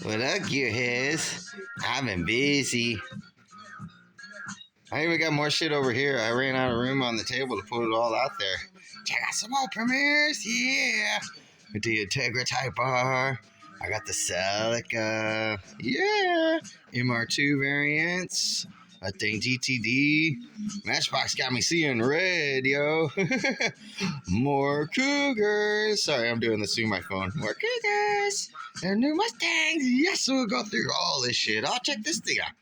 What up, gearheads? I've been busy. I even got more shit over here. I ran out of room on the table to put it all out there. Check out some more premieres, yeah. With the Integra Type R. I got the Celica, yeah. MR2 variants. I think GTD. Matchbox got me seeing red, yo. More Cougars. Sorry, I'm doing this through my phone. More Cougars. And new Mustangs. Yes, we'll go through all this shit. I'll check this thing out.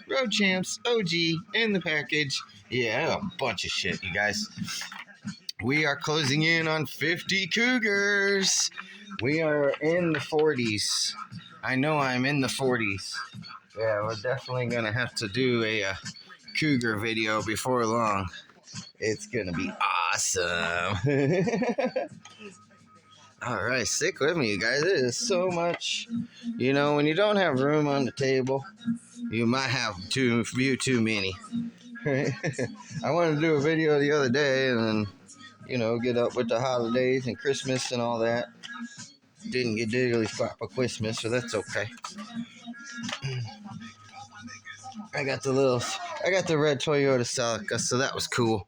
Road Champs, OG, in the package. Yeah, a bunch of shit, you guys. We are closing in on 50 Cougars. We are in the 40s. I know I'm in the 40s. Yeah, we're definitely going to have to do a Cougar video before long. It's going to be awesome. All right, stick with me, you guys. It is so much. You know, when you don't have room on the table, you might have too many. I wanted to do a video the other day and then, you know, get up with the holidays and Christmas and all that. Didn't get diddly spot for Christmas, so that's okay. I got the red Toyota Celica, so that was cool.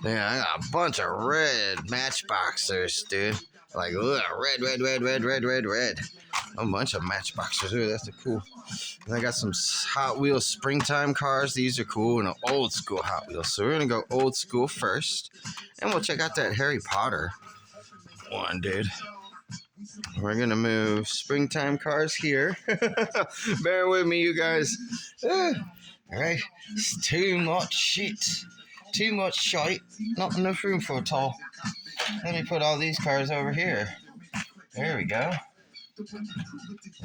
Yeah, I got a bunch of red Matchboxers, dude. Like, ugh, red. A bunch of Matchboxers. Ooh, that's cool. And I got some Hot Wheels springtime cars. These are cool, and an old school Hot Wheels. So we're gonna go old school first, and we'll check out that Harry Potter one, dude. We're gonna move springtime cars here. Bear with me, you guys. All right, it's too much shit. Too much shite. Not enough room for it all. Let me put all these cars over here. There we go.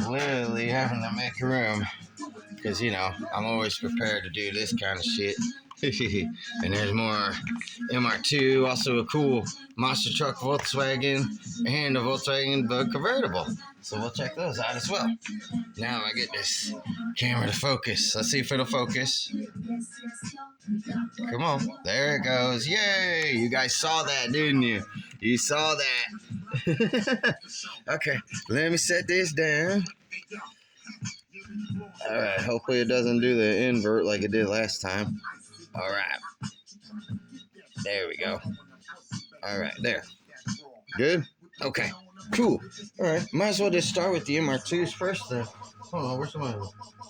Literally having to make room. Because, you know, I'm always prepared to do this kind of shit. And there's more MR2, also a cool monster truck Volkswagen, and a Volkswagen Bug convertible. So we'll check those out as well. Now I get this camera to focus. Let's see if it'll focus. Come on. There it goes. Yay! You guys saw that, didn't you? You saw that. Okay, let me set this down. Alright, hopefully it doesn't do the invert like it did last time. Alright. There we go. Alright, there. Good? Okay, cool. Alright, might as well just start with the MR2s first then. Hold on, where's my...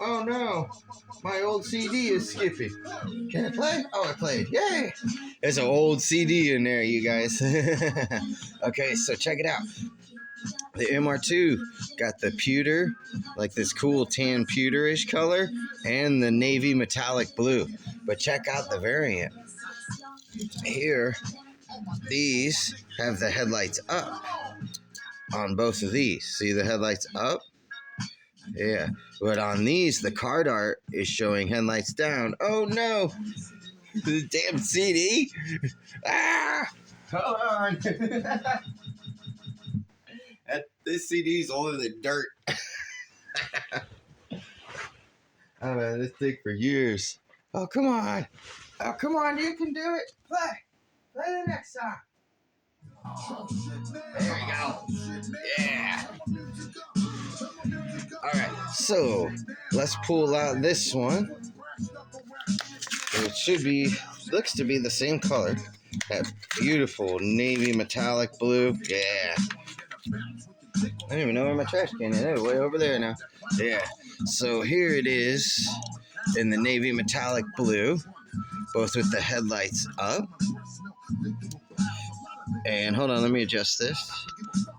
Oh no! My old CD is skipping. Can I play? Oh, I played. Yay! There's an old CD in there, you guys. Okay, so check it out. The MR2 got the pewter, like this cool tan pewterish color, and the navy metallic blue. But check out the variant. Here, these have the headlights up on both of these. See the headlights up? Yeah. But on these, the card art is showing headlights down. Oh no! The damn CD! Ah! Hold on! This CD's older than dirt. I've had this thing for years. Oh, come on. Oh, come on. You can do it. Play the next song. Oh, there we go. Yeah. All right. So let's pull out this one. It looks to be the same color. That beautiful navy metallic blue. Yeah. I don't even know where my trash can is. It's way over there now. Yeah. So here it is in the navy metallic blue, both with the headlights up. And hold on, let me adjust this.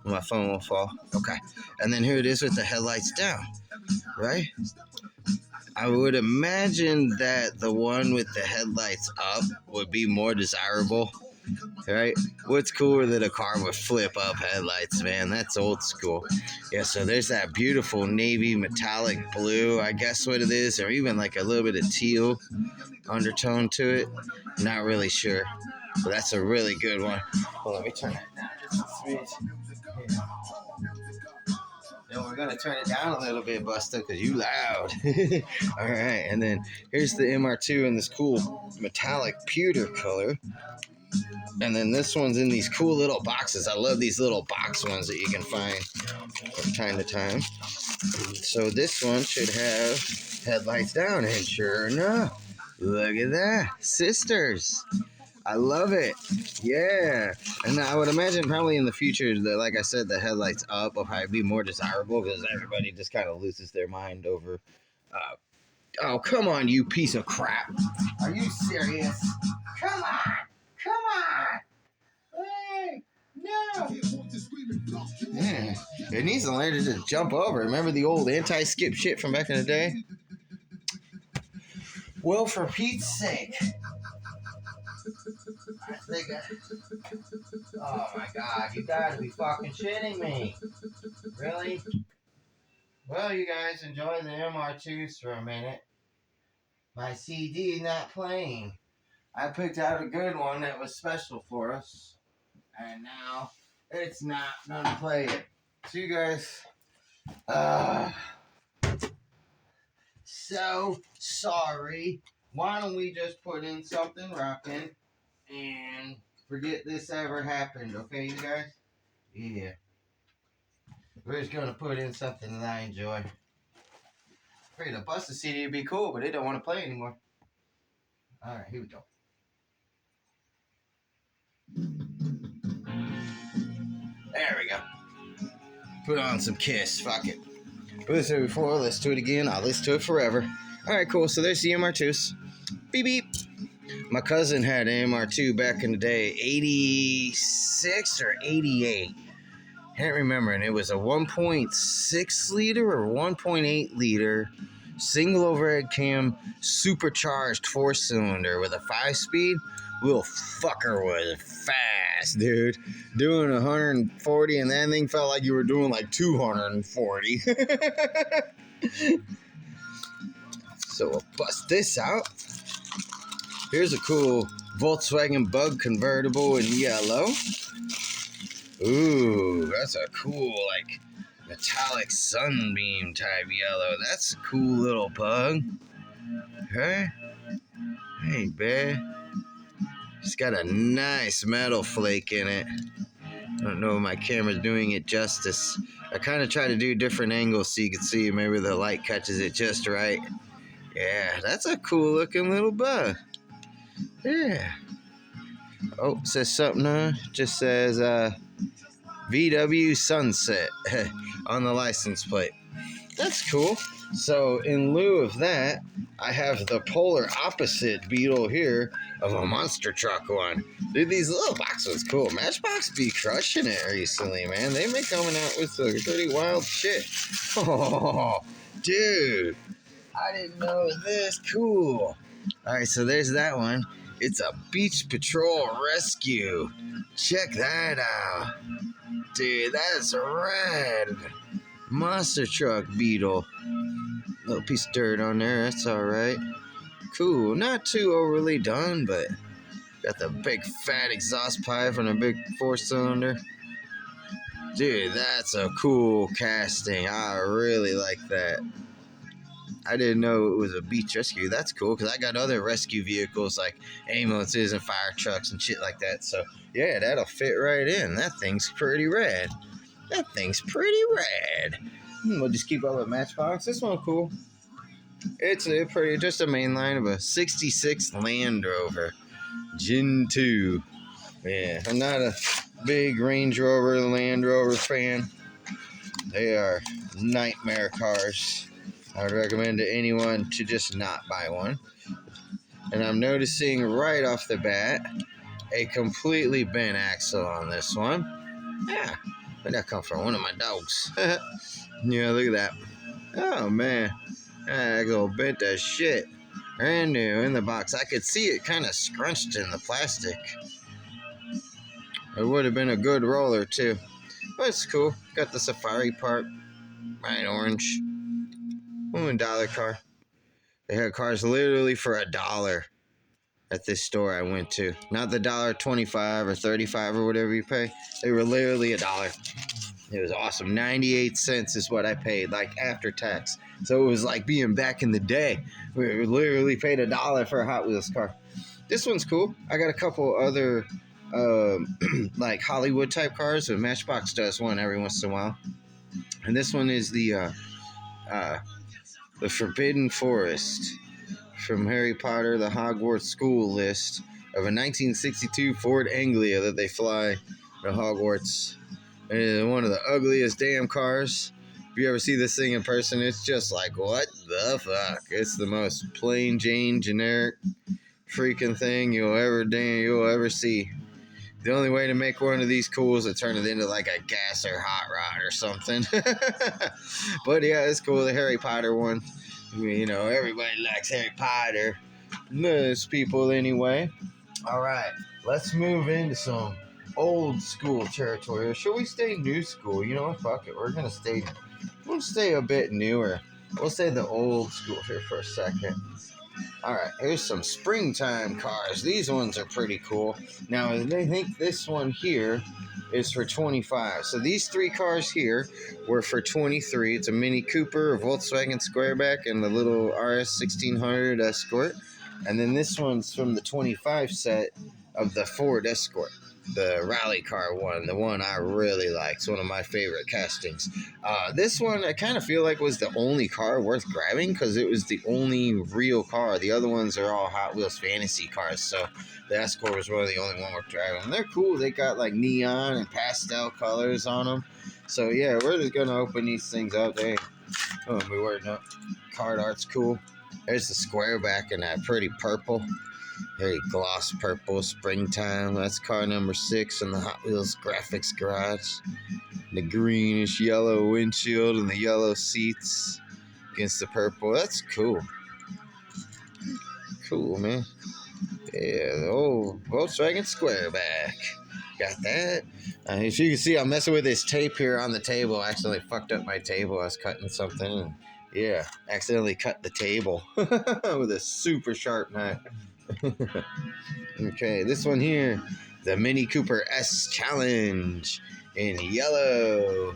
My phone will fall. Okay. And then here it is with the headlights down, right? I would imagine that the one with the headlights up would be more desirable. Right? What's cooler than a car with flip up headlights, man? That's old school. Yeah, so there's that beautiful navy metallic blue, I guess what it is, or even like a little bit of teal undertone to it. Not really sure, but that's a really good one. Well, let me turn it down just a smidge. Then we're gonna turn it down a little bit, Busta, because you loud. All right, and then here's the MR2 in this cool metallic pewter color. And then this one's in these cool little boxes. I love these little box ones that you can find from time to time. So this one should have headlights down, and sure enough, look at that, sisters. I love it. Yeah. And I would imagine probably in the future that, like I said, the headlights up will probably be more desirable because everybody just kind of loses their mind over. Oh, come on, you piece of crap. Are you serious? Come on. Come on. Hey, no. Yeah. It needs to learn to just jump over. Remember the old anti-skip shit from back in the day? Well, for Pete's sake. Oh my god, you gotta be fucking shitting me. Really? Well, you guys enjoy the MR2s for a minute. My CD is not playing. I picked out a good one that was special for us. And now it's not gonna play it. So you guys, so sorry. Why don't we just put in something rockin' and forget this ever happened, okay, you guys? Yeah. We're just gonna put in something that I enjoy. Afraid the Busta CD would be cool, but it don't want to play anymore. Alright, here we go. There we go. Put on some Kiss. Fuck it. Listen to it before, let's do it again. I'll listen to it forever. Alright, cool. So there's the MR2s. Beep beep. My cousin had an MR2 back in the day, 86 or 88. Can't remember. And it was a 1.6 liter or 1.8 liter single overhead cam supercharged 4-cylinder with a 5-speed. Little fucker was fast, dude. Doing 140, and that thing felt like you were doing like 240. So we'll bust this out. Here's a cool Volkswagen Bug convertible in yellow. Ooh, that's a cool, like, metallic sunbeam type yellow. That's a cool little bug. Okay. Hey, babe. It's got a nice metal flake in it. I don't know if my camera's doing it justice. I kind of try to do different angles so you can see maybe the light catches it just right. Yeah, that's a cool looking little bug. Yeah. Oh, it says something, huh? Just says, VW Sunset on the license plate. That's cool. So in lieu of that, I have the polar opposite Beetle here of a monster truck one. Dude, these little box ones cool. Matchbox be crushing it recently, man. They been coming out with some pretty wild shit. Oh, dude. I didn't know this. Cool. Alright, so there's that one. It's a Beach Patrol Rescue. Check that out. Dude, that's rad. Monster truck Beetle. Little piece of dirt on there, that's alright. Cool, not too overly done, but got the big fat exhaust pipe and a big 4-cylinder. Dude, that's a cool casting. I really like that. I didn't know it was a beach rescue. That's cool, because I got other rescue vehicles like ambulances and fire trucks and shit like that. So, yeah, that'll fit right in. That thing's pretty rad. That thing's pretty rad. We'll just keep up with Matchbox. This one cool. It's a pretty, just a main line of a 66 Land Rover Gen 2. Yeah, I'm not a big Range Rover, Land Rover fan. They are nightmare cars. I would recommend to anyone to just not buy one. And I'm noticing right off the bat a completely bent axle on this one. Yeah, where'd that come from? One of my dogs. Yeah, look at that. Oh, man. That go bent as shit. Brand new in the box. I could see it kind of scrunched in the plastic. It would have been a good roller, too. But it's cool. Got the safari part. Bright orange. $1 car. They had cars literally for $1 at this store I went to. Not the $1.25 or $35 or whatever you pay. They were literally $1. It was awesome. 98 cents is what I paid, like after tax. So it was like being back in the day. We literally paid $1 for a Hot Wheels car. This one's cool. I got a couple other like Hollywood type cars, but Matchbox does one every once in a while. And this one is the Forbidden Forest from Harry Potter, the Hogwarts School list of a 1962 Ford Anglia that they fly to Hogwarts. It is one of the ugliest damn cars. If you ever see this thing in person, it's just like, what the fuck? It's the most plain Jane generic freaking thing you'll ever see. The only way to make one of these cool is to turn it into like a gas or hot rod or something. But yeah, it's cool. The Harry Potter one. You know, everybody likes Harry Potter. Most people anyway. All right, let's move into some old school territory. Or should we stay new school? You know what? Fuck it. We'll stay a bit newer. We'll stay the old school here for a second. All right, here's some springtime cars. These ones are pretty cool. Now, I think this one here is for 25. So these three cars here were for 23. It's a Mini Cooper, a Volkswagen Squareback, and the little RS 1600 Escort. And then this one's from the 25 set of the Ford Escort, the rally car one, the one I really like. It's one of my favorite castings. This one I kind of feel like was the only car worth grabbing because it was the only real car. The other ones are all Hot Wheels fantasy cars, so the Escort was really the only one worth driving. And they're cool. They got like neon and pastel colors on them. So yeah, we're just gonna open these things up. They don't be worried up. Card art's cool. There's the Squareback in that pretty purple. Very gloss purple, springtime. That's car number 6 in the Hot Wheels graphics garage. The greenish yellow windshield and the yellow seats against the purple. That's cool. Cool, man. Yeah, the old Volkswagen Squareback. Got that. As you can see, I'm messing with this tape here on the table. I accidentally fucked up my table. I was cutting something. And yeah, accidentally cut the table with a super sharp knife. Okay, this one here, the Mini Cooper S Challenge in yellow.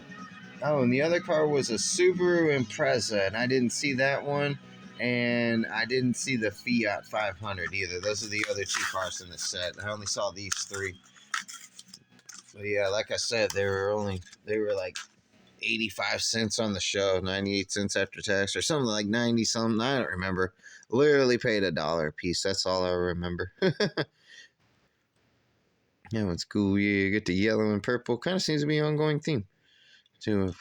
Oh, and the other car was a Subaru Impreza, and I didn't see that one, and I didn't see the Fiat 500 either. Those are the other 2 cars in the set. I only saw these 3. But yeah, like I said, they were like 85 cents on the show, 98 cents after tax, or something like 90 something. I don't remember. Literally paid $1 a piece. That's all I remember. Yeah, it's cool. Yeah, you get the yellow and purple. Kind of seems to be an ongoing theme. You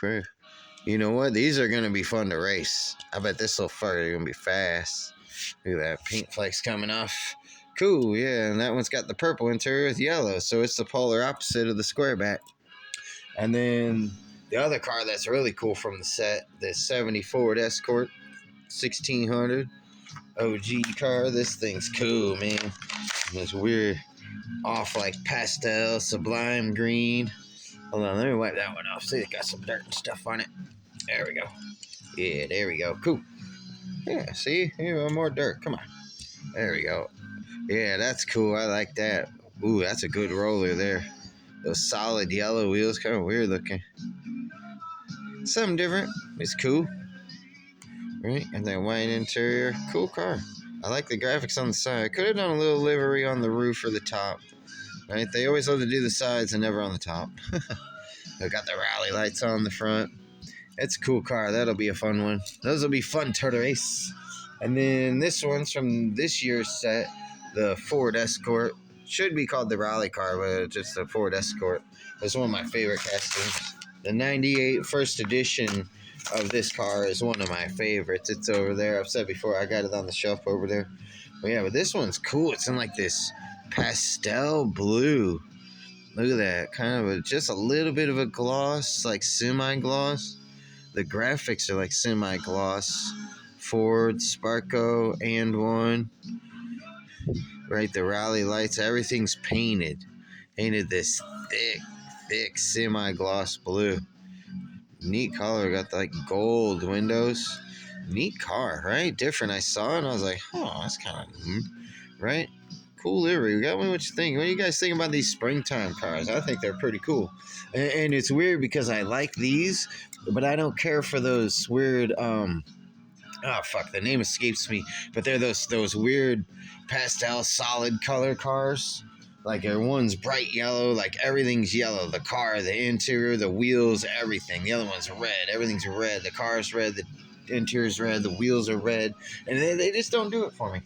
know what? These are going to be fun to race. I bet this little fucker is going to be fast. Look at that paint flakes coming off. Cool, yeah. And that one's got the purple interior with yellow. So it's the polar opposite of the Squareback. And then the other car that's really cool from the set, the 70 Ford Escort 1600 OG car. This thing's cool, man. This weird off like pastel sublime green. Hold on, let me wipe that one off. See, it got some dirt and stuff on it. There we go. Yeah, there we go. Cool. Yeah, see? Here, more dirt. Come on. There we go. Yeah, that's cool. I like that. Ooh, that's a good roller there. Those solid yellow wheels, kind of weird looking. Something different. It's cool. Right? And that white interior. Cool car. I like the graphics on the side. I could have done a little livery on the roof or the top. Right? They always love to do the sides and never on the top. They got the rally lights on the front. It's a cool car. That'll be a fun one. Those will be fun to race. And then this one's from this year's set, the Ford Escort. Should be called the rally car, but it's just the Ford Escort. It's one of my favorite castings. The 98 first edition of this car is one of my favorites. It's over there. I've said before, I got it on the shelf over there. But yeah, but this one's cool. It's in like this pastel blue. Look at that. Kind of just a little bit of a gloss, like semi-gloss. The graphics are like semi-gloss. Ford, Sparco, and one. Right, the rally lights, everything's painted. Painted this thick semi-gloss blue. Neat color, got like gold windows. Neat car, right? Different. I saw it and I was like, oh, that's kind of, right? Cool livery. We got me what you think. What do you guys think about these springtime cars? I think they're pretty cool. And it's weird because I like these, but I don't care for those weird, oh fuck, the name escapes me. But they're those weird pastel solid color cars. Like one's bright yellow, like everything's yellow. The car, the interior, the wheels, everything. The other one's red. Everything's red. The car's red. The interior's red. The wheels are red. And they just don't do it for me.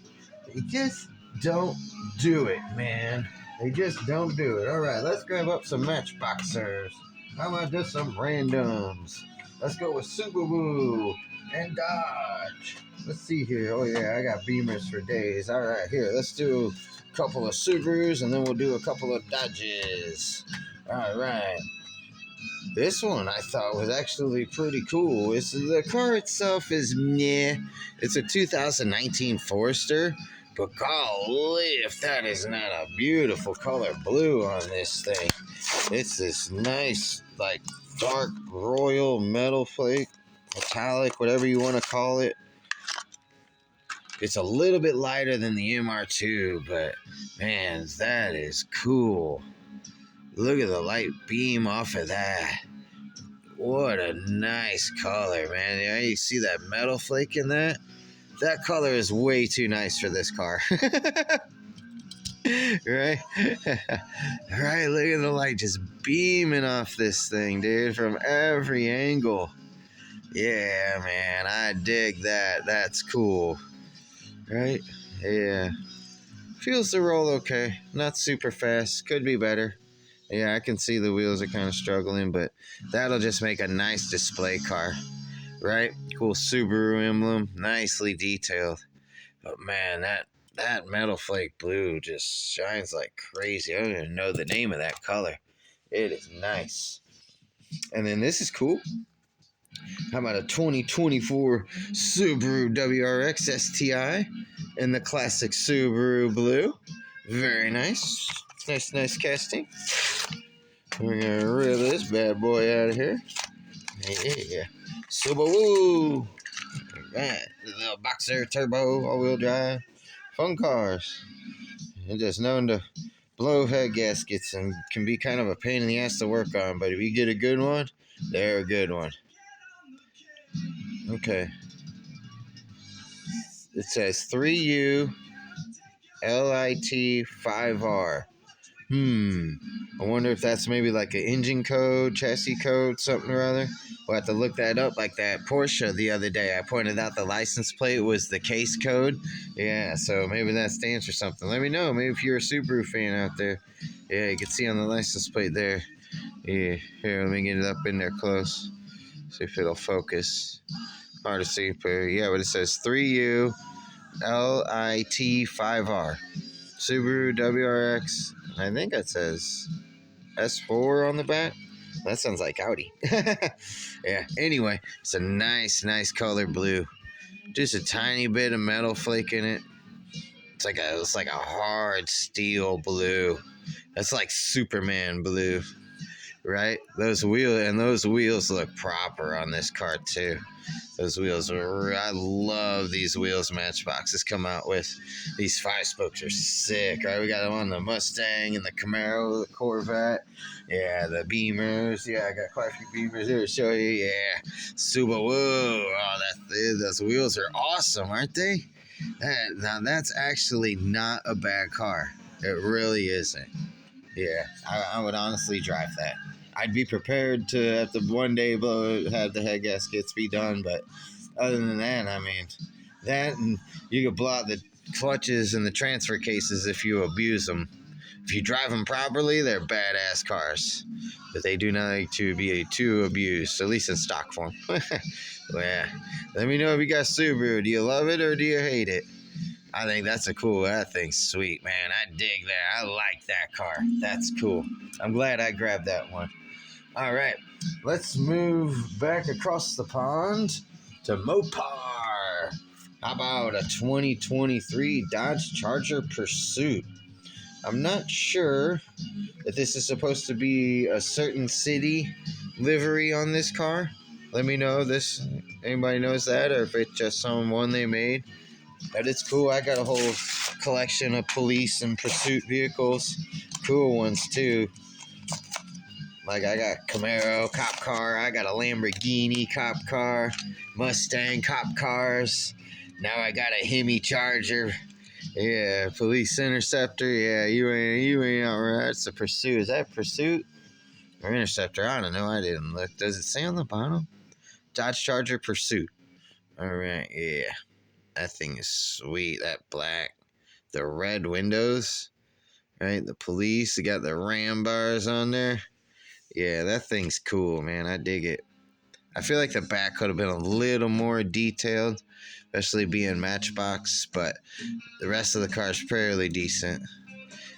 They just don't do it, man. They just don't do it. All right, let's grab up some Matchboxers. How about just some randoms? Let's go with Subaru and Dodge. Let's see here. Oh, yeah, I got Beamers for days. All right, here, let's do a couple of Subarus, and then we'll do a couple of Dodges. All right. This one I thought was actually pretty cool. The car itself is meh. It's a 2019 Forester, but golly, if that is not a beautiful color blue on this thing. It's this nice, like, dark royal metal flake, metallic, whatever you want to call it. It's a little bit lighter than the MR2, but man, that is cool. Look at the light beam off of that. What a nice color, man. Yeah, you see that metal flake in that? That color is way too nice for this car. Right? Right, look at the light just beaming off this thing, dude, from every angle. Yeah, man, I dig that. That's cool. Right? Yeah. Feels to roll okay. Not super fast. Could be better. Yeah, I can see the wheels are kind of struggling, but that'll just make a nice display car. Right? Cool Subaru emblem. Nicely detailed. But man, that metal flake blue just shines like crazy. I don't even know the name of that color. It is nice. And then this is cool. How about a 2024 Subaru WRX STI in the classic Subaru blue? Very nice. Nice casting. We're going to rip this bad boy out of here. Yeah. Subaru. Right. The little Boxer turbo, all-wheel drive. Fun cars. They're just known to blow head gaskets and can be kind of a pain in the ass to work on, but if you get a good one, they're a good one. Okay. It says 3U LIT 5R. I wonder if that's maybe like an engine code, chassis code, something or other. We'll have to look that up, like that Porsche the other day. I pointed out the license plate was the case code. Yeah, so maybe that stands for something. Let me know. Maybe if you're a Subaru fan out there. Yeah, you can see on the license plate there. Yeah, here, let me get it up in there close. See if it'll focus. Hard to see, but yeah, but it says 3U LIT 5R. Subaru WRX. I think it says S4 on the back. That sounds like Audi. Yeah, anyway, it's a nice color blue. Just a tiny bit of metal flake in it. It's like a hard steel blue. That's like Superman blue, right? Those wheels look proper on this car too. Those wheels I love these wheels Matchboxes come out with. These 5-spokes are sick, right? We got them on the Mustang and the Camaro, the Corvette. Yeah, the Beamers. Yeah, I got quite a few Beamers here to show you. Yeah, Subaru. Oh, those wheels are awesome, aren't they? Now, that's actually not a bad car. It really isn't. Yeah, I would honestly drive that. I'd be prepared to have to one day have the head gaskets be done, but other than that, I mean, that and you could blow out the clutches and the transfer cases if you abuse them. If you drive them properly, they're badass cars, but they do not like to be too abused, at least in stock form. Well, yeah. Let me know if you got Subaru. Do you love it or do you hate it? I think that thing's sweet, man. I dig that. I like that car. That's cool. I'm glad I grabbed that one. All right, let's move back across the pond to Mopar. How about a 2023 Dodge Charger Pursuit? I'm not sure if this is supposed to be a certain city livery on this car. Let me know this. Anybody knows that, or if it's just some one they made. But it's cool. I got a whole collection of police and pursuit vehicles. Cool ones, too. Like, I got Camaro cop car. I got a Lamborghini cop car. Mustang cop cars. Now I got a Hemi Charger. Yeah, police interceptor. Yeah, you ain't all right. It's a pursuit. Is that pursuit or interceptor? I don't know. I didn't look. Does it say on the bottom? Dodge Charger pursuit. All right. Yeah, that thing is sweet. That black, the red windows. Right, the police. They got the ram bars on there. Yeah, that thing's cool, man. I dig it. I feel like the back could have been a little more detailed, especially being Matchbox, but the rest of the car is fairly decent.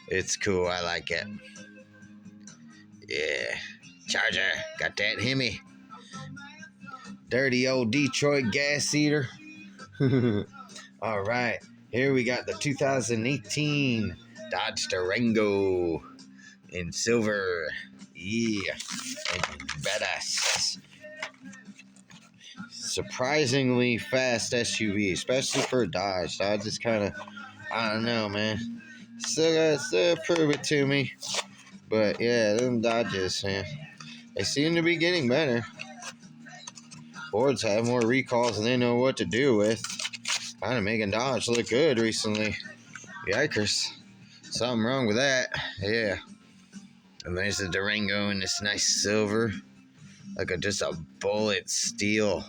It's cool. I like it. Yeah. Charger. Got that Hemi. Dirty old Detroit gas eater. All right. Here we got the 2018 Dodge Durango in silver. Yeah. And badass. Surprisingly fast SUV, especially for Dodge. Dodge is kind of, I don't know, man. Still prove it to me. But yeah, them Dodges, man, they seem to be getting better. Fords have more recalls than they know what to do with. Kind of making Dodge look good recently. Yikers. Something wrong with that. Yeah. And there's the Durango in this nice silver. Like just a bullet steel.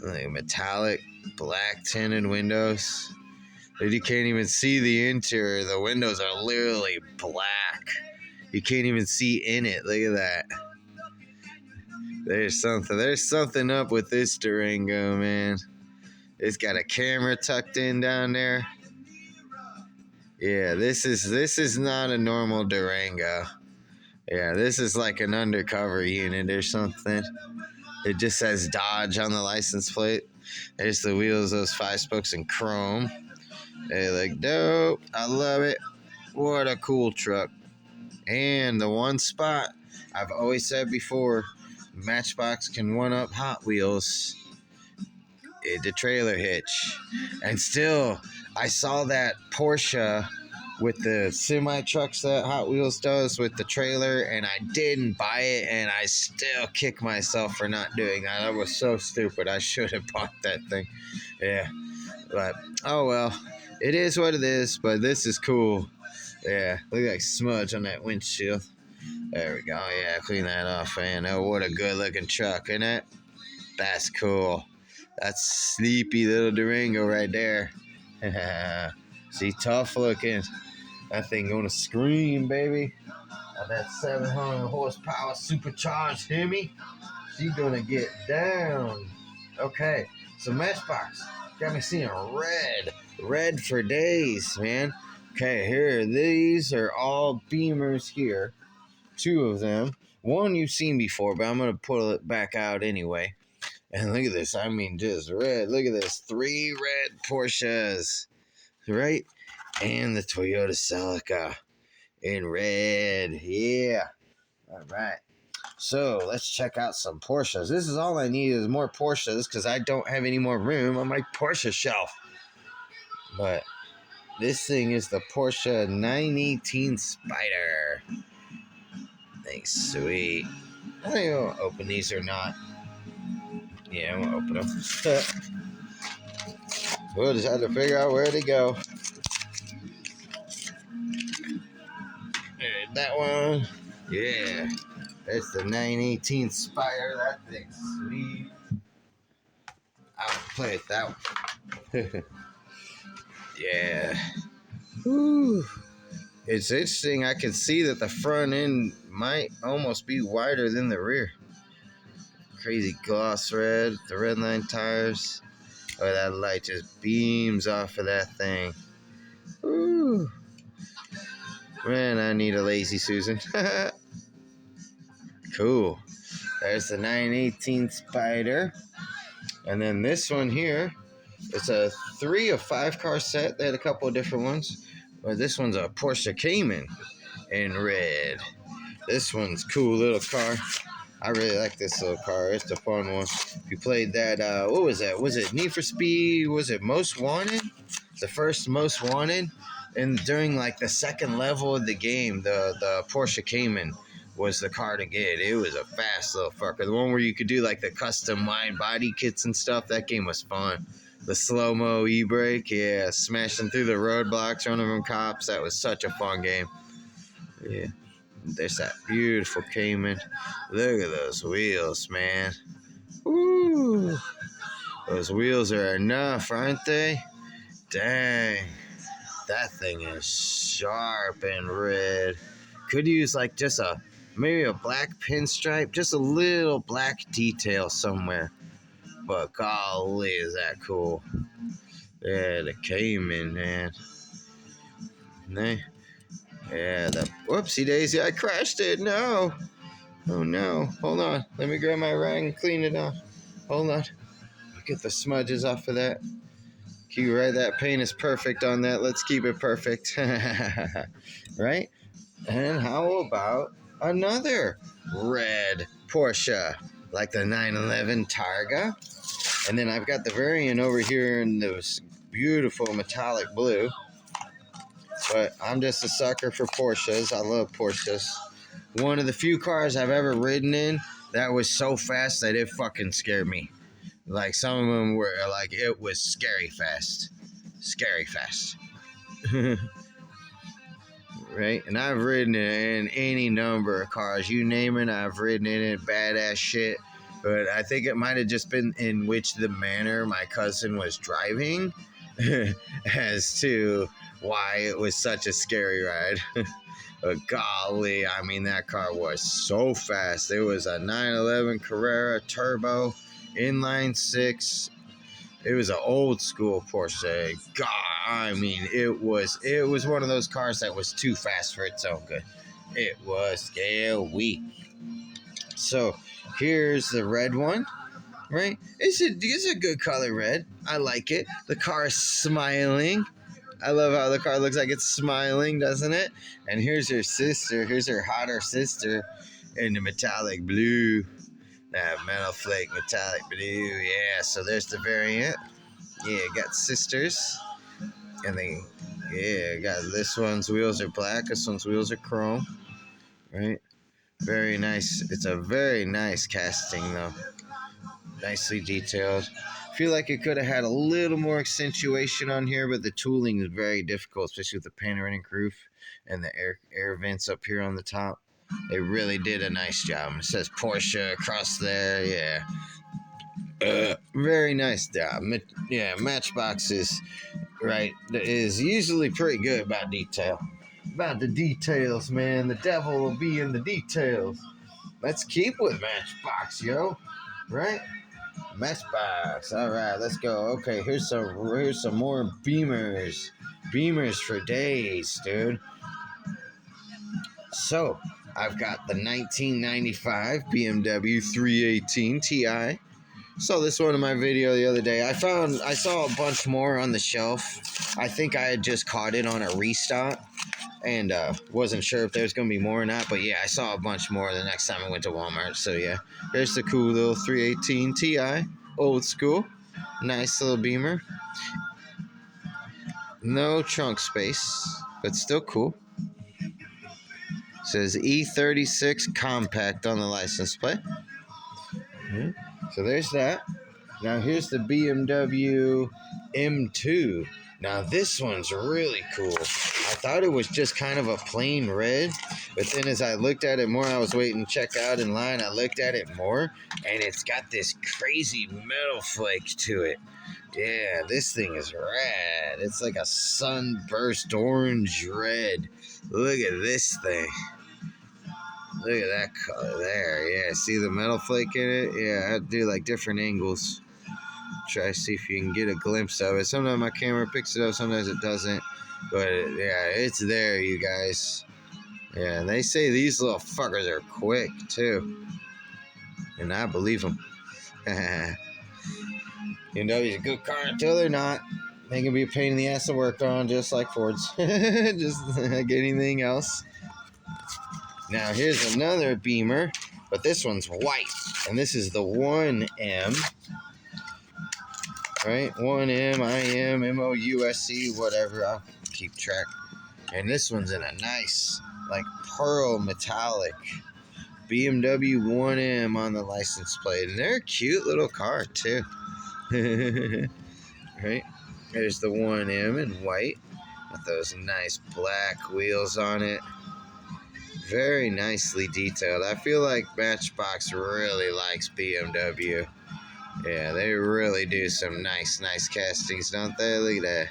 Like metallic, black tinted windows. But you can't even see the interior. The windows are literally black. You can't even see in it. Look at that. There's something up with this Durango, man. It's got a camera tucked in down there. Yeah, this is not a normal Durango. Yeah, this is like an undercover unit or something. It just says Dodge on the license plate. There's the wheels, those 5 spokes in chrome. They look dope. I love it. What a cool truck. And the one spot I've always said before, Matchbox can one-up Hot Wheels. The trailer hitch. And still, I saw that Porsche with the semi trucks that Hot Wheels does with the trailer, and I didn't buy it, and I still kick myself for not doing that. I was so stupid. I should have bought that thing. Yeah, but oh well, it is what it is. But this is cool. Yeah, look like smudge on that windshield. There we go. Yeah, clean that off, man. Oh, what a good looking truck, isn't it? That's cool. That's sleepy little Durango right there. See, tough looking. That thing gonna scream, baby. That 700 horsepower supercharged Hemi. She's gonna get down. Okay, so Matchbox got me seeing red for days, man. Okay, here, these are all Beamers here. 2 of them. One you've seen before, but I'm gonna pull it back out anyway. And look at this. I mean, just red. Look at this. 3 red Porsches, right? And the Toyota Celica in red. Yeah. All right. So let's check out some Porsches. This is all I need is more Porsches because I don't have any more room on my Porsche shelf. But this thing is the Porsche 918 Spider. Thanks, sweet. I think I'll open these or not. Yeah, I'm gonna open them. We'll just have to figure out where to go. There's that one. Yeah. That's the 918 Spider. That thing's sweet. I'll play with that one. Yeah. Whew. It's interesting. I can see that the front end might almost be wider than the rear. Crazy gloss red. The red line tires. Oh, that light just beams off of that thing. Whew. Man, I need a lazy Susan. Cool. There's the 918 Spider. And then this one here, it's a 3 of 5 car set. They had a couple of different ones. But this one's a Porsche Cayman in red. This one's cool little car. I really like this little car. It's a fun one. We played that, what was that? Was it Need for Speed? Was it Most Wanted? The first Most Wanted? And during like the second level of the game, the Porsche Cayman was the car to get. It was a fast little fucker. The one where you could do like the custom wide body kits and stuff. That game was fun. The slow-mo e-brake, yeah, smashing through the roadblocks, running from cops. That was such a fun game. Yeah, there's that beautiful Cayman. Look at those wheels, man. Woo! Those wheels are enough, aren't they? Dang, that thing is sharp and red. Could use like just maybe a black pinstripe, just a little black detail somewhere. But golly, is that cool. Yeah, the Cayman, man. Yeah, the whoopsie daisy, I crashed it. No. Oh no. Hold on. Let me grab my rag and clean it off. Hold on. Get the smudges off of that. Keep right. That paint is perfect on that. Let's keep it perfect. Right? And how about another red Porsche, like the 911 Targa? And then I've got the variant over here in this beautiful metallic blue. But I'm just a sucker for Porsches. I love Porsches. One of the few cars I've ever ridden in that was so fast that it fucking scared me. Like some of them were like, it was scary fast. Scary fast. Right? And I've ridden in any number of cars. You name it, I've ridden in it. Badass shit. But I think it might have just been in which the manner my cousin was driving as to why it was such a scary ride. But golly, I mean, that car was so fast. It was a 911 Carrera Turbo, inline six. It was an old school Porsche. God, I mean, it was one of those cars that was too fast for its own good. It was scary. So here's the red one, right? It's a good color red. I like it. The car is smiling. I love how the car looks like it's smiling, doesn't it? And here's her sister. Here's her hotter sister in the metallic blue. That metal flake metallic blue. Yeah, so there's the variant. Yeah, got sisters. And then, yeah, got this one's wheels are black. This one's wheels are chrome. Right? Very nice. It's a very nice casting, though. Nicely detailed. Feel like it could have had a little more accentuation on here, but the tooling is very difficult, especially with the panoramic roof and the air vents up here on the top. They really did a nice job. It says Porsche across there. Yeah. Very nice job. Yeah, Matchbox is usually pretty good about detail. About the details, man. The devil will be in the details. Let's keep with Matchbox, yo. Right? Matchbox. All right, let's go. Okay, here's some more Beamers. Beamers for days, dude. So, I've got the 1995 BMW 318 Ti. Saw this one in my video the other day. I saw a bunch more on the shelf. I think I had just caught it on a restock and wasn't sure if there's going to be more or not. But yeah, I saw a bunch more the next time I went to Walmart. So yeah, here's the cool little 318 Ti. Old school. Nice little Beamer. No trunk space, but still cool. Says E36 Compact on the license plate. So there's that. Now here's the BMW M2. Now this one's really cool. I thought it was just kind of a plain red, but then as I looked at it more, I was waiting to check out in line. I looked at it more, and it's got this crazy metal flake to it. Yeah, this thing is rad. It's like a sunburst orange red. Look at this thing. Look at that color there. Yeah, see the metal flake in it? Yeah, I do like different angles. Try to see if you can get a glimpse of it. Sometimes my camera picks it up, sometimes it doesn't. But yeah, it's there, you guys. Yeah, they say these little fuckers are quick too. And I believe them. You know, he's a good car until they're not. They can be a pain in the ass to work on, just like Fords. Just like anything else. Now, here's another Beamer, but this one's white. And this is the 1M. Right? 1M, IM, MOUSE, whatever. I'll keep track. And this one's in a nice, like, pearl metallic BMW 1M on the license plate. And they're a cute little car, too. right? There's the 1M in white with those nice black wheels on it. Very nicely detailed. I feel like Matchbox really likes BMW. Yeah, they really do some nice castings, don't they? Look at that.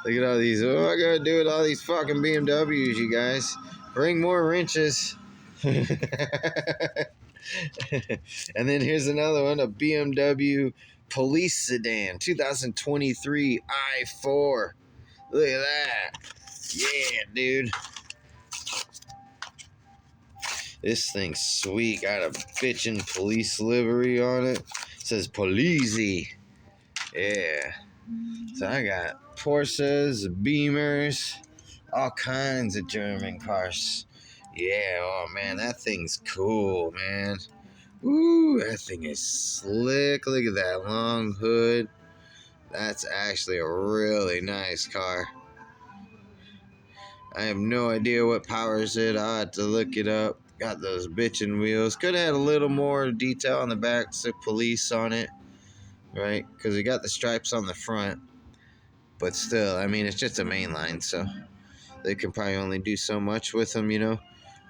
Look at all these. Oh, I gotta do with all these fucking BMWs, you guys. Bring more wrenches. And then here's another one, a BMW police sedan, 2023 i4. Look at that. Yeah, dude. This thing's sweet. Got a bitchin' police livery on it. It says Polizzi. Yeah. So I got Porsches, Beamers, all kinds of German cars. Yeah, oh man, that thing's cool, man. Woo, that thing is slick. Look at that long hood. That's actually a really nice car. I have no idea what powers it. I'll have to look it up. Got those bitchin' wheels. Could have had a little more detail on the back. Said police on it, right? Because we got the stripes on the front. But still, I mean, it's just a mainline, so they can probably only do so much with them, you know?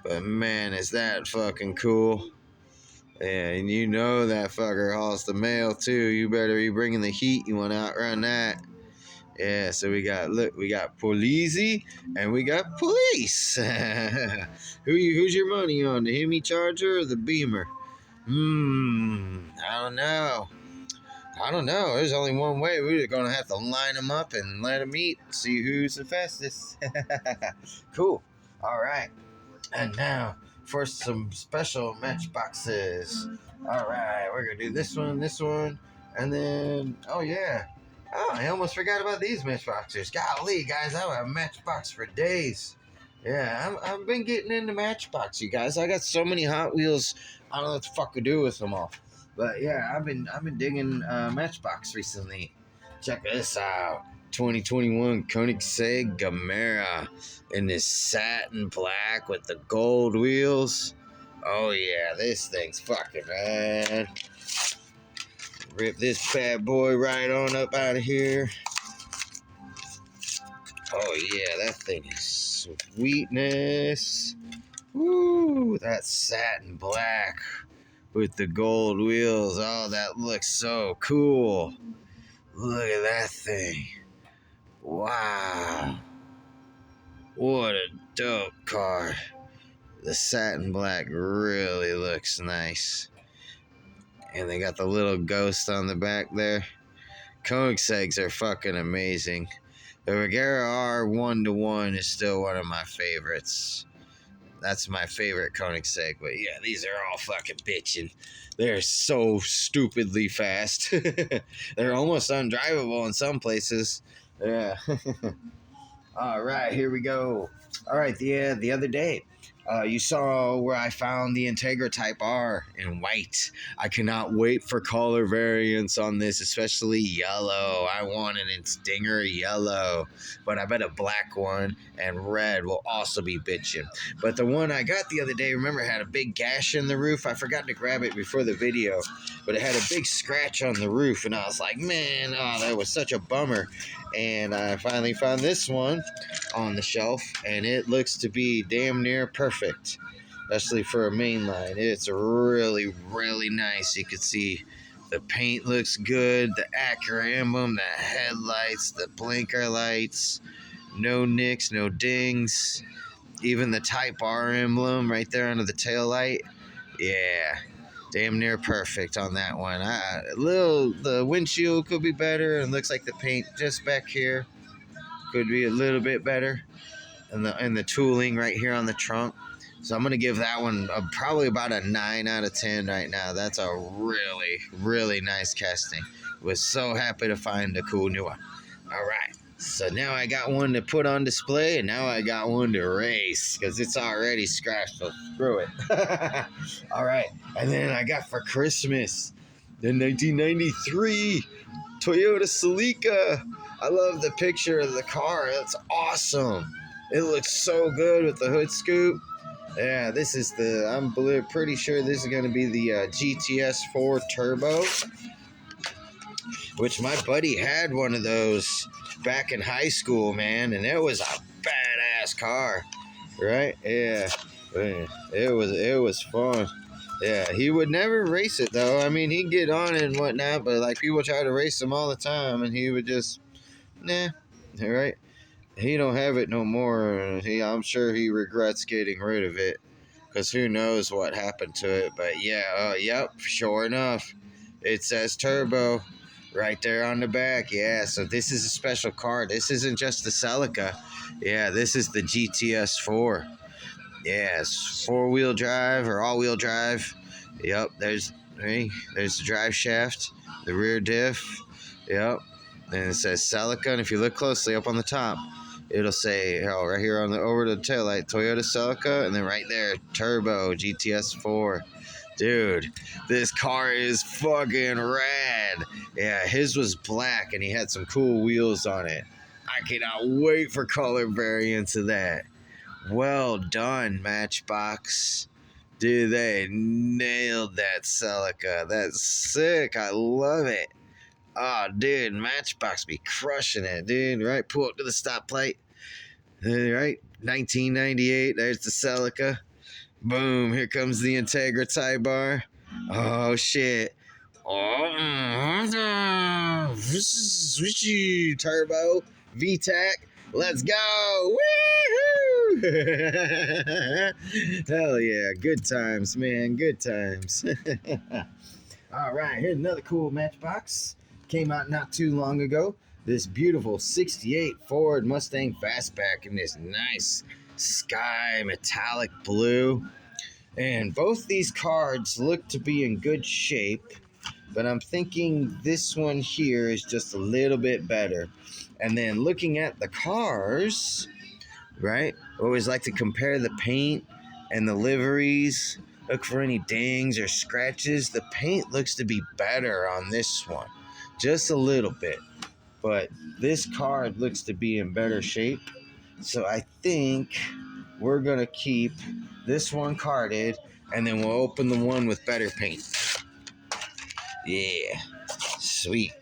But man, is that fucking cool. Yeah, and you know that fucker hauls the mail, too. You better be bringing the heat. You want to outrun that. Yeah, so we got, look, we got Polizzi and we got police. Who's your money on, the Hemi Charger or the Beamer? I don't know. There's only one way. We're going to have to line them up and let them eat, see who's the fastest. Cool. All right. And now for some special matchboxes. All right, we're going to do this one, and then, oh yeah. Oh, I almost forgot about these Matchboxers. Golly, guys, I have a Matchbox for days. Yeah, I've been getting into Matchbox, you guys. I got so many Hot Wheels, I don't know what the fuck to do with them all. But yeah, I've been digging Matchbox recently. Check this out. 2021 Koenigsegg Gamera in this satin black with the gold wheels. Oh yeah, this thing's fucking rad. Rip this bad boy right on up out of here. Oh yeah, that thing is sweetness. Woo, that satin black with the gold wheels. Oh, that looks so cool. Look at that thing. Wow. What a dope car. The satin black really looks nice. And they got the little ghost on the back there. Koenigsegg's are fucking amazing. The Regera R 1-to-1 is still one of my favorites. That's my favorite Koenigsegg. But yeah, these are all fucking bitching. They're so stupidly fast. They're almost undrivable in some places. Yeah. All right, here we go. All right, the other day, you saw where I found the Integra Type R in white. I cannot wait for color variants on this, especially yellow. I want an Stinger yellow, but I bet a black one and red will also be bitchin'. But the one I got the other day, remember, had a big gash in the roof. I forgot to grab it before the video, but it had a big scratch on the roof, and I was like, man, oh, that was such a bummer. And I finally found this one on the shelf, and it looks to be damn near perfect, especially for a mainline. It's really, really nice. You can see the paint looks good, the Acura emblem, the headlights, the blinker lights, no nicks, no dings, even the Type R emblem right there under the tail light. Yeah, damn near perfect on that one. The windshield could be better, and looks like the paint just back here could be a little bit better, and the tooling right here on the trunk. So I'm gonna give that one probably about a 9 out of 10 right now. That's a really, really nice casting. Was so happy to find a cool new one. All right. So now I got one to put on display, and now I got one to race, because it's already scratched, so screw it. All right, and then I got for Christmas the 1993 Toyota Celica. I love the picture of the car. It's awesome. It looks so good with the hood scoop. Yeah, this is I'm pretty sure this is going to be the GTS 4 Turbo. which my buddy had one of those back in high school, man, and it was a badass car, right? Yeah, it was fun. Yeah, he would never race it though. I mean, he'd get on it and whatnot, but like people try to race him all the time, and he would just, nah, right? He don't have it no more. I'm sure he regrets getting rid of it, because who knows what happened to it. But yeah, yep, sure enough, it says turbo right there on the back. Yeah, so this is a special car. This isn't just the Celica. Yeah, this is the GTS 4. Yeah, it's 4-wheel drive or all-wheel drive. Yep, there's the drive shaft, the rear diff. Yep, and it says Celica, and if you look closely up on the top, it'll say, oh, right here on the over the taillight, Toyota Celica, and then right there, turbo GTS 4. Dude, this car is fucking rad. Yeah, his was black, and he had some cool wheels on it. I cannot wait for color variants of that. Well done, Matchbox. Dude, they nailed that Celica. That's sick. I love it. Oh, dude, Matchbox be crushing it, dude. Right? Pull up to the stoplight. Right? 1998. There's the Celica. Boom. Here comes the Integra tie bar. Oh, shit. Oh, turbo. VTEC. Let's go. Woohoo! Hell yeah. Good times, man. Good times. All right. Here's another cool Matchbox. Came out not too long ago. This beautiful 68 Ford Mustang Fastback in this nice sky metallic blue. And both these cards look to be in good shape, but I'm thinking this one here is just a little bit better. And then looking at the cars, right? I always like to compare the paint and the liveries. Look for any dings or scratches. The paint looks to be better on this one. Just a little bit. But this card looks to be in better shape. So I think we're going to keep this one carded, and then we'll open the one with better paint. Yeah. Sweet.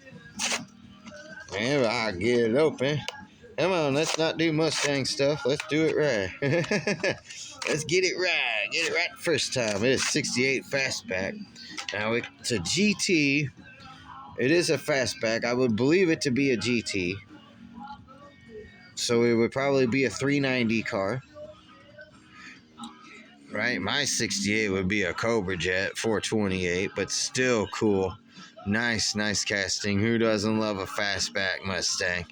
Man, I'll get it open. Come on, let's not do Mustang stuff. Let's do it right. Let's get it right. Get it right the first time. It is 68 Fastback. Now, it's a GT. It is a Fastback. I would believe it to be a GT. So it would probably be a 390 car. Right? My 68 would be a Cobra Jet 428, but still cool. Nice casting. Who doesn't love a Fastback Mustang?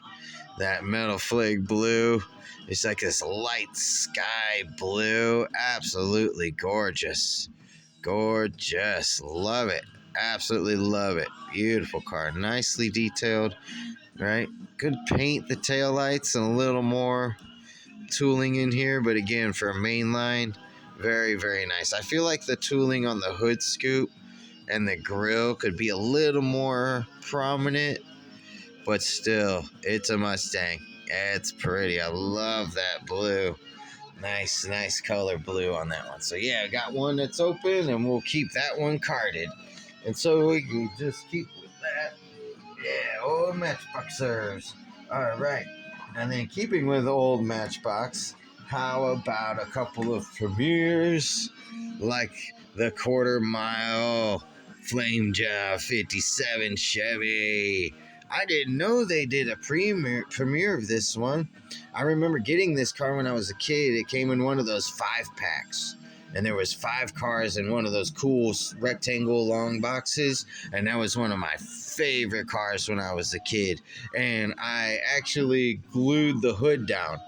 That metal flake blue. It's like this light sky blue. Absolutely gorgeous. Gorgeous. Love it. Absolutely love it. Beautiful car. Nicely detailed. Right? Good paint, the taillights, and a little more tooling in here. But again, for a mainline, very, very nice. I feel like the tooling on the hood scoop and the grill could be a little more prominent, but still, it's a Mustang. It's pretty. I love that blue. Nice color blue on that one. So yeah, I got one that's open, and we'll keep that one carded. And so we can just keep with that. Yeah, old Matchboxers. All right. And then keeping with old Matchbox, how about a couple of premieres like the quarter mile Flame Job 57 Chevy? I didn't know they did a premiere of this one. I remember getting this car when I was a kid. It came in one of those 5-packs. And there was 5 cars in one of those cool rectangle long boxes. And that was one of my favorite cars when I was a kid. And I actually glued the hood down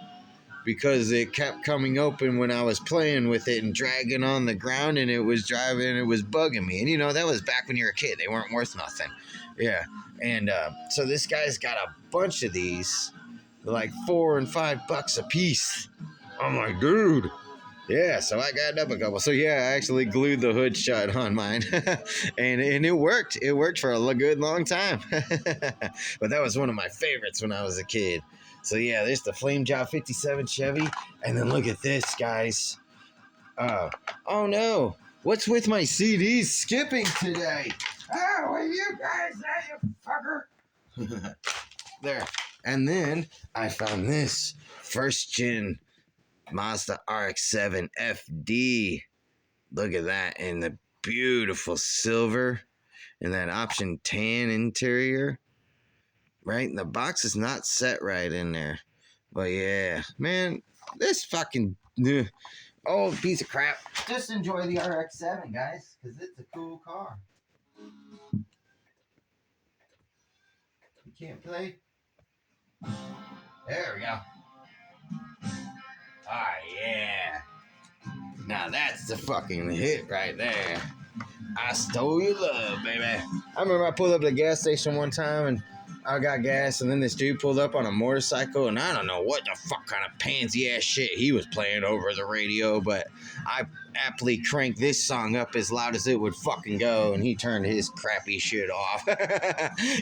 because it kept coming open when I was playing with it and dragging on the ground, and it was driving, it was bugging me. And, you know, that was back when you were a kid. They weren't worth nothing. Yeah. And so this guy's got a bunch of these, like $4 and $5 a piece. I'm like, dude. Yeah, so I got up a couple. So yeah, I actually glued the hood shut on mine, and it worked. It worked for a good long time. But that was one of my favorites when I was a kid. So yeah, there's the Flame Job 57 Chevy, and then look at this, guys. Oh no, what's with my CDs skipping today? Oh, what you guys say, you fucker? There. And then I found this first gen Mazda RX-7 FD. Look at that in the beautiful silver and that option tan interior. Right? And the box is not set right in there. But yeah, man, this fucking old piece of crap. Just enjoy the RX-7, guys, because it's a cool car. You can't play? There we go. Ah, yeah. Now that's the fucking hit right there. I stole your love, baby. I remember I pulled up at a gas station one time and I got gas, and then this dude pulled up on a motorcycle, and I don't know what the fuck kind of pansy ass shit he was playing over the radio, but I aptly cranked this song up as loud as it would fucking go, and he turned his crappy shit off.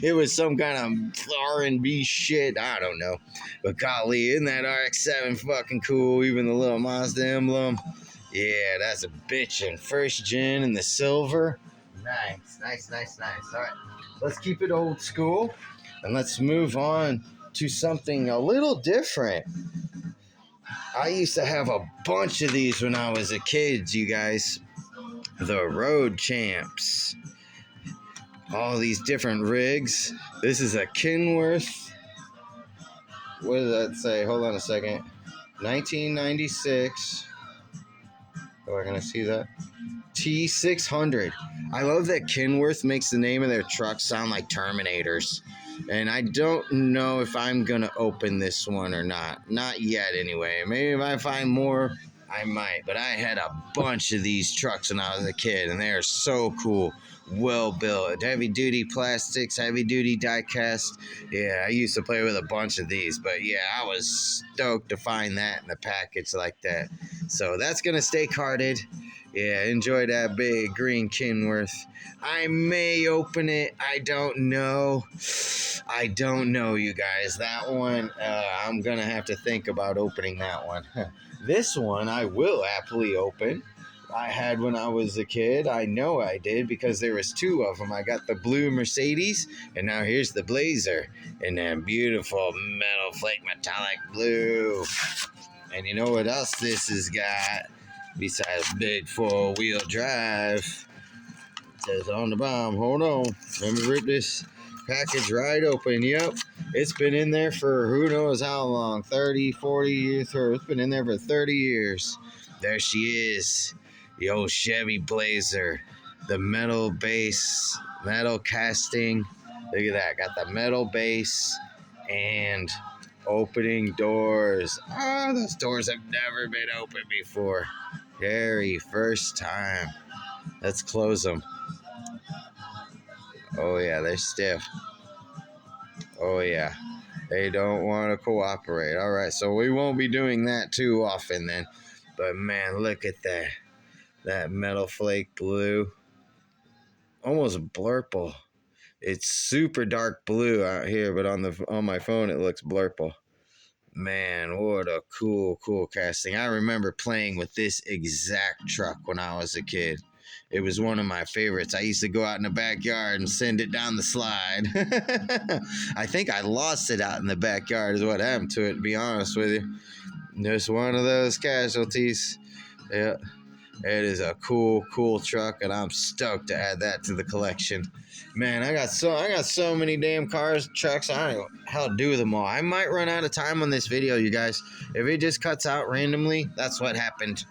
It was some kind of R&B shit, I don't know. But golly, isn't that RX-7 fucking cool? Even the little Mazda emblem. Yeah, that's a bitchin'. First gen in the silver. Nice, nice, nice, nice. All right, let's keep it old school. And let's move on to something a little different. I used to have a bunch of these when I was a kid, you guys. The Road Champs. All these different rigs. This is a Kenworth. What does that say? Hold on a second. 1996. Oh, I'm going to see that. T600. I love that Kenworth makes the name of their truck sound like Terminators. And I don't know if I'm going to open this one or not. Not yet, anyway. Maybe if I find more, I might. But I had a bunch of these trucks when I was a kid, and they are so cool. Well built. Heavy-duty plastics, heavy-duty die-cast. Yeah, I used to play with a bunch of these. But, yeah, I was stoked to find that in the package like that. So that's going to stay carded. Yeah, enjoy that big green Kenworth. I may open it. I don't know. I don't know, you guys. That one, I'm going to have to think about opening that one. This one, I will happily open. I had when I was a kid. I know I did because there was two of them. I got the blue Mercedes, and now here's the Blazer in that beautiful metal flake metallic blue. And you know what else this has got? Besides big four-wheel drive. It says on the bottom, hold on. Let me rip this package right open. Yep. It's been in there for who knows how long. 30, 40 years. It's been in there for 30 years. There she is. The old Chevy Blazer. The metal base. Metal casting. Look at that. Got the metal base. And opening doors. Oh, those doors have never been opened before. Very first time. Let's close them. Oh yeah, they're stiff. Oh yeah, they don't want to cooperate. All right, so we won't be doing that too often then. But man, look at that. That metal flake blue. Almost blurple. It's super dark blue out here, but on my phone it looks blurple. Man, what a cool casting. I remember playing with this exact truck when I was a kid. It was one of my favorites. I used to go out in the backyard and send it down the slide. I think I lost it out in the backyard is what happened to it, to be honest with you. Just one of those casualties. Yeah, it is a cool truck, and I'm stoked to add that to the collection. Man, I got so many damn cars, trucks. I don't know how to do with them all. I might run out of time on this video, you guys. If it just cuts out randomly, that's what happened.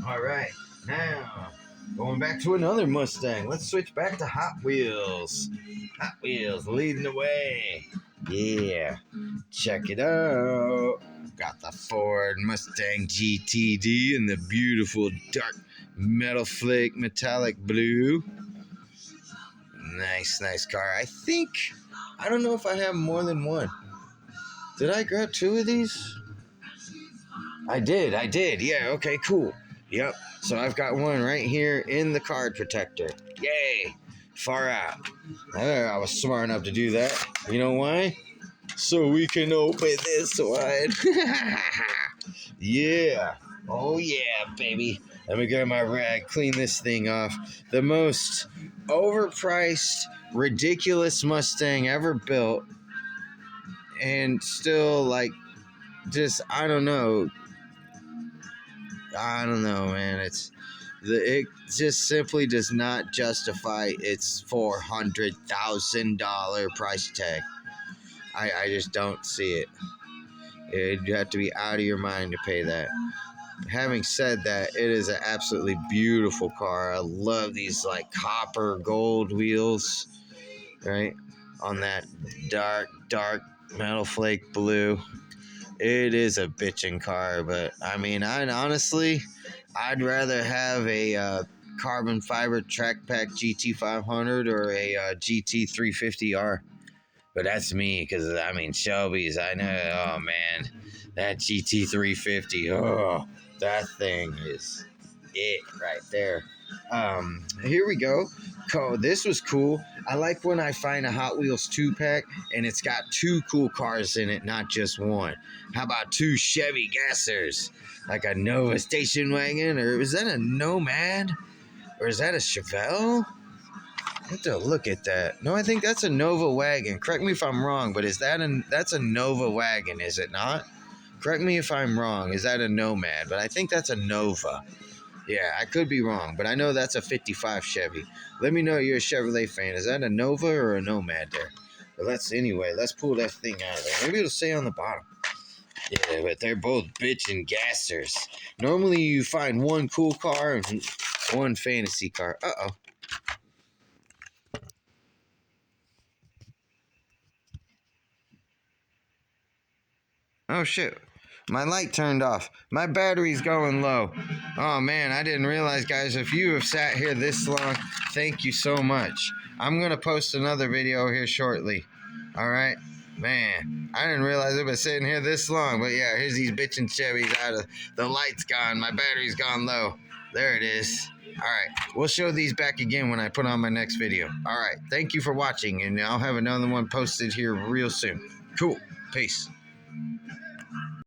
All right, now going back to another Mustang. Let's switch back to Hot Wheels. Hot Wheels leading the way. Yeah, check it out. Got the Ford Mustang GTD in the beautiful dark metal flake metallic blue. Nice car. I don't know if I have more than one. Did I grab two of these? I did. Yeah, okay, cool. Yep. So I've got one right here in the card protector. Yay. Far out. I was smart enough to do that. You know why? So we can open this one. Yeah. Oh yeah, baby. Let me get my rag, clean this thing off. The most overpriced, ridiculous Mustang ever built, and still like just I don't know, man. It just simply does not justify its $400,000 price tag. I just don't see it. You have to be out of your mind to pay that. Having said that, it is an absolutely beautiful car. I love these like copper gold wheels, right? On that dark metal flake blue. It is a bitchin' car, but I mean, I'd rather have a carbon fiber track pack GT500 or a GT350R. But that's me, because I mean, Shelby's, I know, oh man, that GT350, oh, that thing is it right there. Here we go. This was cool. I like when I find a Hot Wheels 2-pack and it's got 2 cool cars in it, not just one. How about 2 Chevy Gassers? Like a Nova station wagon, or is that a Nomad? Or is that a Chevelle? I have to look at that. No, I think that's a Nova wagon. Correct me if I'm wrong, but that's a Nova wagon, is it not? Correct me if I'm wrong. Is that a Nomad? But I think that's a Nova. Yeah, I could be wrong, but I know that's a 55 Chevy. Let me know you're a Chevrolet fan. Is that a Nova or a Nomad there? But let's pull that thing out of there. Maybe it'll say on the bottom. Yeah, but they're both bitchin' gassers. Normally you find one cool car and one fantasy car. Uh-oh. Oh shit, my light turned off. My battery's going low. Oh man, I didn't realize, guys, if you have sat here this long, thank you so much. I'm gonna post another video here shortly. Alright? Man, I didn't realize I've been sitting here this long, but yeah, here's these bitchin' Chevys out of, the light's gone, my battery's gone low. There it is. Alright, we'll show these back again when I put on my next video. Alright, thank you for watching, and I'll have another one posted here real soon. Cool, peace.